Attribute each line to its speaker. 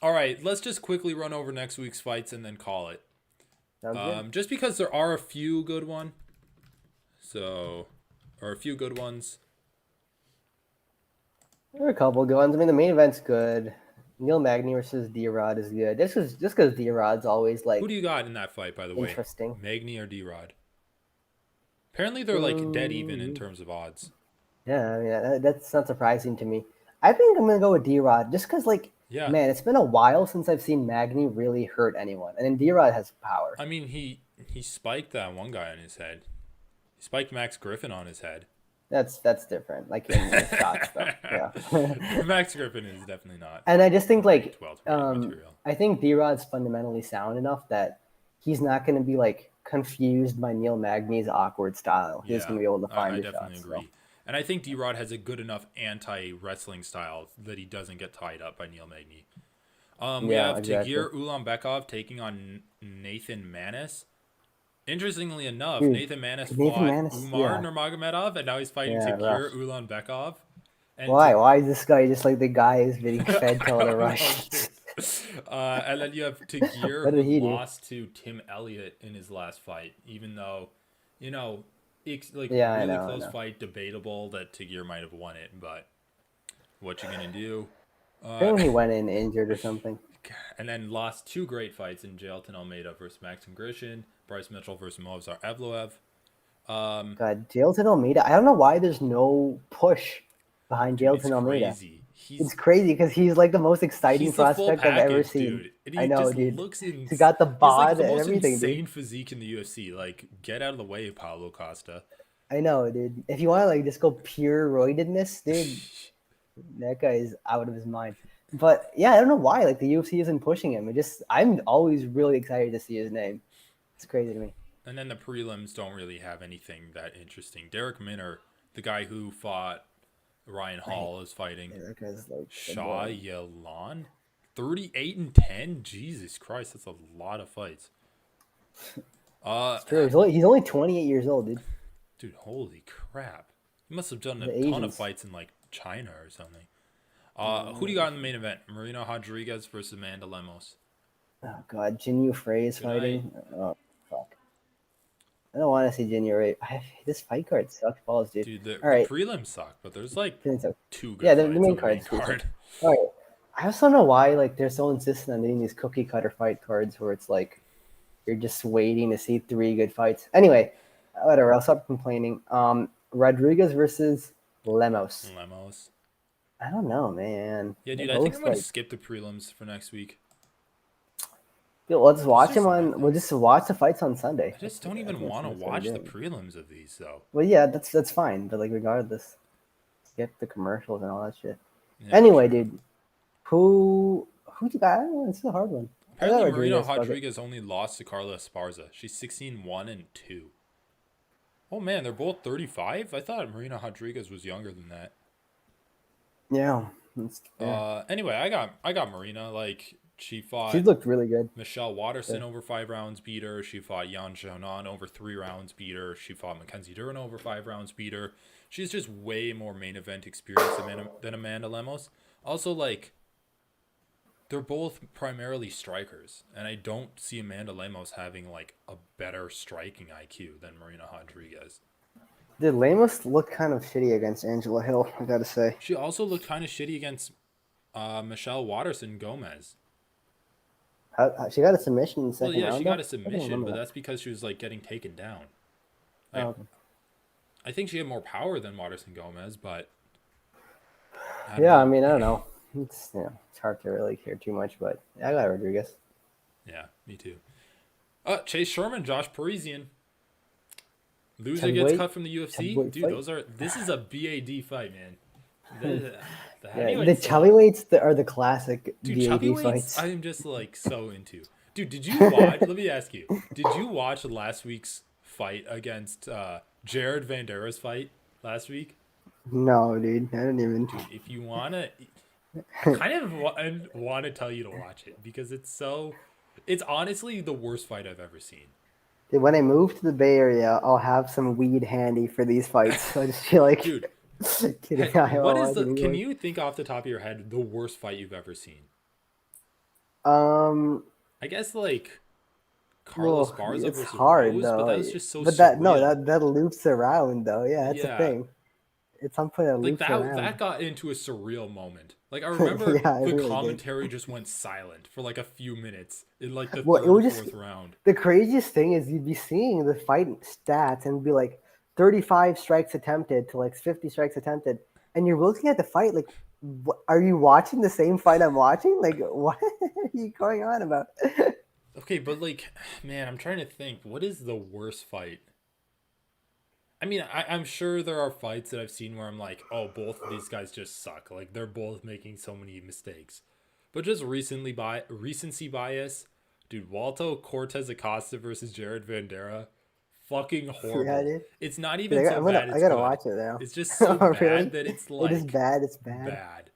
Speaker 1: All right, let's just quickly run over next week's fights and then call it.
Speaker 2: Sounds good.
Speaker 1: Just because there are a few good one, so or a few good ones.
Speaker 2: There are a couple good ones. I mean, the main event's good. Neil Magny versus D Rod is good. This is just because D Rod's always
Speaker 1: Who do
Speaker 2: like
Speaker 1: you got in that fight, by the way?
Speaker 2: interesting.
Speaker 1: Magny or D Rod? Apparently, they're like dead even in
Speaker 2: Mm,
Speaker 1: terms of odds.
Speaker 2: yeah, I mean that's not surprising to me. I think I'm gonna go with D Rod just because, like,
Speaker 1: Yeah,
Speaker 2: man, it's been a while since I've seen Magny really hurt anyone, and then D Rod has power.
Speaker 1: I mean he spiked that one guy on his head. He spiked Max Griffin on his head.
Speaker 2: That's different, like in the shots though. Yeah.
Speaker 1: Max Griffin is definitely not
Speaker 2: And I just think
Speaker 1: ranked
Speaker 2: like
Speaker 1: welterweight material.
Speaker 2: I think D Rod's fundamentally sound enough that he's not going to be like confused by Neil Magny's awkward style. He's going
Speaker 1: Yeah,
Speaker 2: to be able to find
Speaker 1: I
Speaker 2: his
Speaker 1: definitely
Speaker 2: shots. So
Speaker 1: agree. And I think D Rod has a good enough anti wrestling style that he doesn't get tied up by Neil Magny. We
Speaker 2: yeah,
Speaker 1: have
Speaker 2: exactly,
Speaker 1: Tagir Ulanbekov taking on Nathan Manis. Interestingly enough,
Speaker 2: dude.
Speaker 1: Nathan Manis
Speaker 2: Nathan
Speaker 1: fought
Speaker 2: Manis,
Speaker 1: Umar
Speaker 2: yeah,
Speaker 1: Nurmagomedov, and now he's fighting
Speaker 2: yeah,
Speaker 1: Tagir
Speaker 2: rough.
Speaker 1: Ulanbekov. And
Speaker 2: Why? Why is this guy just like the guy is getting fed
Speaker 1: I
Speaker 2: to all the
Speaker 1: don't know,
Speaker 2: Russians?
Speaker 1: dude. And then you have Tagir,
Speaker 2: What
Speaker 1: who
Speaker 2: did he do?
Speaker 1: lost to Tim Elliott in his last fight, even though, you know, it's like
Speaker 2: Yeah, I
Speaker 1: really
Speaker 2: know, I
Speaker 1: close
Speaker 2: know.
Speaker 1: fight, debatable that Tagir might have won it, but what you gonna do? Uh,
Speaker 2: Apparently, he went in injured or something.
Speaker 1: and then lost two great fights in Jailton Almeida versus Maxim Grishin, Bryce Mitchell versus Movsar Evloev. Um,
Speaker 2: God, Jailton Almeida. I don't know why there's no push behind
Speaker 1: dude, it's
Speaker 2: Jailton Almeida.
Speaker 1: crazy.
Speaker 2: It's crazy because he's like the most exciting
Speaker 1: He's the full
Speaker 2: prospect I've ever
Speaker 1: package,
Speaker 2: seen.
Speaker 1: dude. And
Speaker 2: I
Speaker 1: he
Speaker 2: know,
Speaker 1: just
Speaker 2: dude.
Speaker 1: looks in.
Speaker 2: He got the
Speaker 1: He's like
Speaker 2: bod
Speaker 1: the
Speaker 2: and
Speaker 1: most
Speaker 2: everything, dude.
Speaker 1: insane physique in the UFC. Like, get out of the way, Pablo Costa.
Speaker 2: I know, dude. If you want to like just go pure roidedness, dude, that guy is out of his mind. But yeah, I don't know why like the UFC isn't pushing him. It just I'm always really excited to see his name. It's crazy to me.
Speaker 1: And then the prelims don't really have anything that interesting. Derek Minner, the guy who fought Ryan
Speaker 2: I hate
Speaker 1: Hall, is fighting
Speaker 2: that guy's like so
Speaker 1: Shah
Speaker 2: boring.
Speaker 1: Yalan. 38-10. Jesus Christ, that's a lot of fights. Uh,
Speaker 2: It's true. He's only 28 years old, dude.
Speaker 1: dude, holy crap. He must have done a
Speaker 2: The
Speaker 1: ton of
Speaker 2: Asians.
Speaker 1: fights in like China or something. Who do you got in the main event? Marina Rodriguez versus Amanda Lemos.
Speaker 2: Oh god, Jinyu Frey is
Speaker 1: Good night.
Speaker 2: fighting. Oh fuck. I don't want to see Jinyu Frey. This fight card sucks balls, dude.
Speaker 1: Dude, the,
Speaker 2: All
Speaker 1: the
Speaker 2: right.
Speaker 1: prelims suck, but there's like
Speaker 2: Feeling so.
Speaker 1: two good
Speaker 2: Yeah, the
Speaker 1: fights
Speaker 2: main
Speaker 1: on the main
Speaker 2: card's decent.
Speaker 1: card.
Speaker 2: All right. I also don't know why like they're so insistent on doing these cookie cutter fight cards where it's like you're just waiting to see three good fights. Anyway, whatever. I'll stop complaining. Rodriguez versus Lemos.
Speaker 1: Lemos.
Speaker 2: I don't know, man.
Speaker 1: Yeah,
Speaker 2: They're
Speaker 1: dude, I think I'm
Speaker 2: both
Speaker 1: gonna
Speaker 2: like.
Speaker 1: skip the prelims for next week.
Speaker 2: Dude, let's
Speaker 1: There's
Speaker 2: watch
Speaker 1: just
Speaker 2: him on. We'll
Speaker 1: nothing.
Speaker 2: just watch the fights on Sunday.
Speaker 1: I just don't even want to
Speaker 2: That's what we're
Speaker 1: watch the
Speaker 2: doing.
Speaker 1: prelims of these though.
Speaker 2: Well, yeah, that's fine. But like, regardless, skip the commercials and all that shit.
Speaker 1: Yeah,
Speaker 2: Anyway,
Speaker 1: true.
Speaker 2: dude, who you got? I don't know, it's a hard one. I got
Speaker 1: Apparently, Marina
Speaker 2: Rodriguez. Fuck it.
Speaker 1: Rodriguez only lost to Carla Esparza. She's 16-1-2. Oh man, they're both 35. I thought Marina Rodriguez was younger than that.
Speaker 2: Yeah, yeah.
Speaker 1: Anyway, I got Marina. Like she
Speaker 2: She's
Speaker 1: fought
Speaker 2: looked really good.
Speaker 1: Michelle
Speaker 2: Yeah.
Speaker 1: Watterson over 5 rounds, beat her. She fought Yan Xiaonan over 3 rounds, beat her. She fought Mackenzie Dern over 5 rounds, beat her. She's just way more main event experience than Amanda Lemos. Also, like they're both primarily strikers, and I don't see Amanda Lemos having like a better striking IQ than Marina Rodriguez.
Speaker 2: Did Lemos look kind of shitty against Angela Hill? I gotta say.
Speaker 1: She also looked kind of shitty against Michelle Watterson Gomez.
Speaker 2: She got a submission in the
Speaker 1: Well,
Speaker 2: second
Speaker 1: yeah, she
Speaker 2: round
Speaker 1: got
Speaker 2: though.
Speaker 1: a
Speaker 2: I don't
Speaker 1: submission,
Speaker 2: remember
Speaker 1: but
Speaker 2: that.
Speaker 1: that's because she was like getting taken down.
Speaker 2: Oh,
Speaker 1: I
Speaker 2: okay.
Speaker 1: I think she had more power than Watterson Gomez, but I don't
Speaker 2: Yeah, I
Speaker 1: know.
Speaker 2: mean, I don't know. It's hard to really care too much, but I got Rodriguez.
Speaker 1: Yeah, me too. Chase Sherman, Josh Parisian. Loser gets
Speaker 2: Heavyweight,
Speaker 1: cut from the UFC.
Speaker 2: heavyweight
Speaker 1: Dude,
Speaker 2: fight.
Speaker 1: those are. This is a BAD fight, man. The
Speaker 2: Yeah, the
Speaker 1: heavyweights
Speaker 2: heavyweights are the classic
Speaker 1: Dude, chubby
Speaker 2: VAD
Speaker 1: weights,
Speaker 2: fights.
Speaker 1: I am just like so into. Dude, did you watch? Let me ask you. Did you watch last week's fight against Jared Vandera's fight last week?
Speaker 2: No, dude, I didn't even.
Speaker 1: Dude, if you wanna, I kind of want to tell you to watch it because it's so. It's honestly the worst fight I've ever seen.
Speaker 2: Dude, when I move to the Bay Area, I'll have some weed handy for these fights. So I just feel like
Speaker 1: Dude,
Speaker 2: kidding. I
Speaker 1: what
Speaker 2: won't
Speaker 1: is
Speaker 2: watch
Speaker 1: the? Can
Speaker 2: anymore.
Speaker 1: you think off the top of your head the worst fight you've ever seen?
Speaker 2: Um,
Speaker 1: I guess like Carlos
Speaker 2: well,
Speaker 1: Barza
Speaker 2: it's
Speaker 1: versus
Speaker 2: hard
Speaker 1: Rose, but that
Speaker 2: though.
Speaker 1: was just so
Speaker 2: But that no,
Speaker 1: surreal.
Speaker 2: that loops around though. Yeah, that's the
Speaker 1: Yeah,
Speaker 2: thing. It's something that
Speaker 1: like
Speaker 2: loops
Speaker 1: that
Speaker 2: around.
Speaker 1: got into a surreal moment. Like I remember
Speaker 2: Yeah, it
Speaker 1: the
Speaker 2: really did.
Speaker 1: commentary just went silent for like a few minutes in like the
Speaker 2: Well, it
Speaker 1: third or
Speaker 2: was just
Speaker 1: fourth round.
Speaker 2: the craziest thing is you'd be seeing the fight stats and be like 35 strikes attempted to like 50 strikes attempted, and you're looking at the fight like, are you watching the same fight I'm watching? Like, what are you going on about?
Speaker 1: Okay, but like, man, I'm trying to think. What is the worst fight? I mean, I'm sure there are fights that I've seen where I'm like, oh, both of these guys just suck. Like they're both making so many mistakes. But just recency bias, dude. Walto Cortez Acosta versus Jared Vandera, fucking
Speaker 2: Yeah,
Speaker 1: horrible.
Speaker 2: dude.
Speaker 1: It's not
Speaker 2: Dude,
Speaker 1: even so bad
Speaker 2: I
Speaker 1: it's
Speaker 2: gotta
Speaker 1: good.
Speaker 2: watch it now.
Speaker 1: It's just so
Speaker 2: Oh,
Speaker 1: bad
Speaker 2: really?
Speaker 1: that it's
Speaker 2: It is
Speaker 1: like
Speaker 2: bad. It's bad.
Speaker 1: bad.